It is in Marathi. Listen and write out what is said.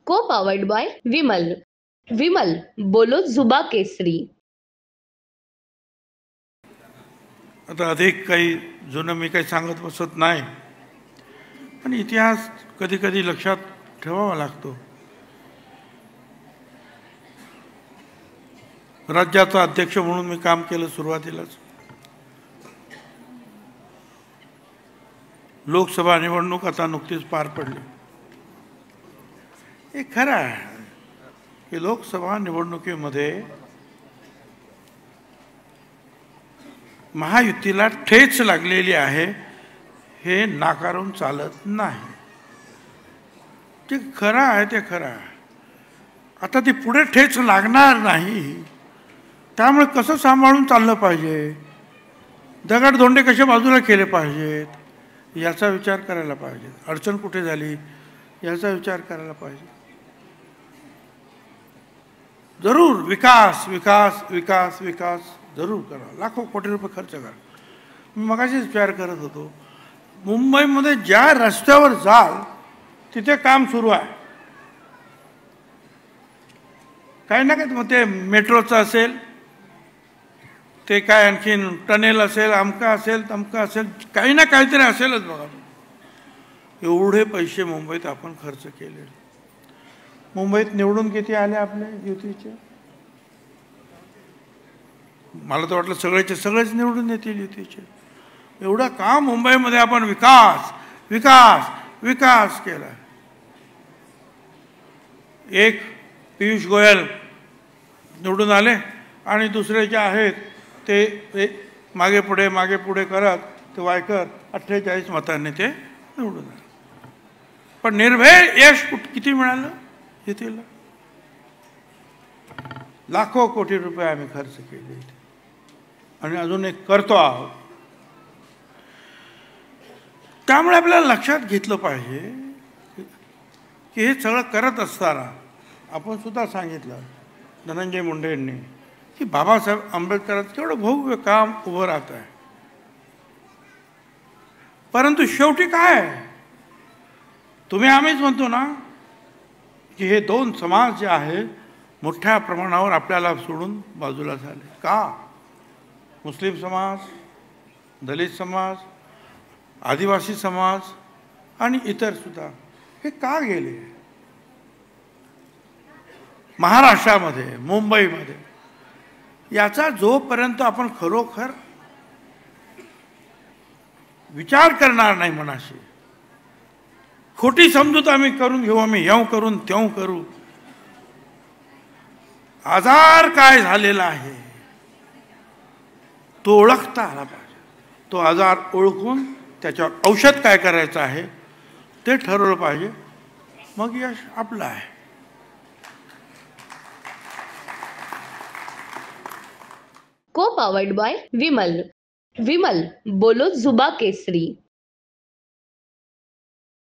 को पावर्ड बाय विमल. विमल, बोलो जुबा केसरी. आता अधिक काही जुनं मी काही सांगत बसत नाही, पण इतिहास कधी कधी लक्षात ठेवावा लागतो. राज्याचा अध्यक्ष म्हणून मी काम केलं सुरुवातीलाच. लोकसभा निवडणूक आता नुकतीच पार पडली. हे खरं आहे की लोकसभा निवडणुकीमध्ये महायुतीला ठेच लागलेली आहे, हे नाकारून चालत नाही. ते खरं आहे, ते खरं आहे. आता ती पुढे ठेच लागणार नाही, त्यामुळे कसं सांभाळून चाललं पाहिजे, दगडधोंडे कसे बाजूला केले पाहिजेत याचा विचार करायला पाहिजे. अडचण कुठे झाली याचा विचार करायला पाहिजे. जरूर विकास विकास विकास विकास जरूर करा, लाखो कोटी रुपये खर्च करा. मी मगाशीच विचार करत होतो, मुंबईमध्ये ज्या रस्त्यावर जाल तिथे काम सुरू आहे. काही ना काही, मग ते मेट्रोचं असेल, ते काय आणखीन टनेल असेल, अमका असेल तमका असेल, काही ना काहीतरी असेलच. बघा, एवढे पैसे मुंबईत आपण खर्च केले. मुंबईत निवडून किती आले आपले युतीचे? मला तर वाटलं सगळेचे सगळेच निवडून येतील युतीचे. एवढं काम मुंबईमध्ये आपण विकास विकास विकास केला. एक पियुष गोयल निवडून आले आणि दुसरे जे आहेत ते मागे पुढे करत ते वायकर 48 मतांनी ते निवडून आले. पण निर्भय यश किती मिळालं युतीला? लाखो कोटी रुपये आम्ही खर्च केले आणि अजून एक करतो आहोत. त्यामुळे आपल्याला लक्षात घेतलं पाहिजे की हे सगळं करत असताना आपण सुद्धा सांगितलं धनंजय मुंडे यांनी की बाबासाहेब आंबेडकरांचं केवढं भव्य काम उभं राहत आहे. परंतु शेवटी काय, तुम्ही आम्हीच म्हणतो ना की हे दोन समाज जे आहेत मोठ्या प्रमाणावर आपल्याला सोडून बाजूला झाले. का? मुस्लिम समाज, दलित समाज, आदिवासी समाज आणि इतर सुद्धा हे का गेले? महाराष्ट्रामध्ये, मुंबईमध्ये याचा जोपर्यंत आपण खरोखर विचार करणार नाही, मनाशी खोटी समजूत आम्ही करून घेऊ, आम्ही ह्याव करून त्यों करू. आजार काय झालेला आहे तो ओळखता आला पाहिजे. तो आजार ओळखून त्याच्यावर औषध काय करायचं आहे ते ठरवलं पाहिजे. मग यश आपलं आहे. को पावर्ड बाय विमल. विमल, बोलो जुबा केसरी.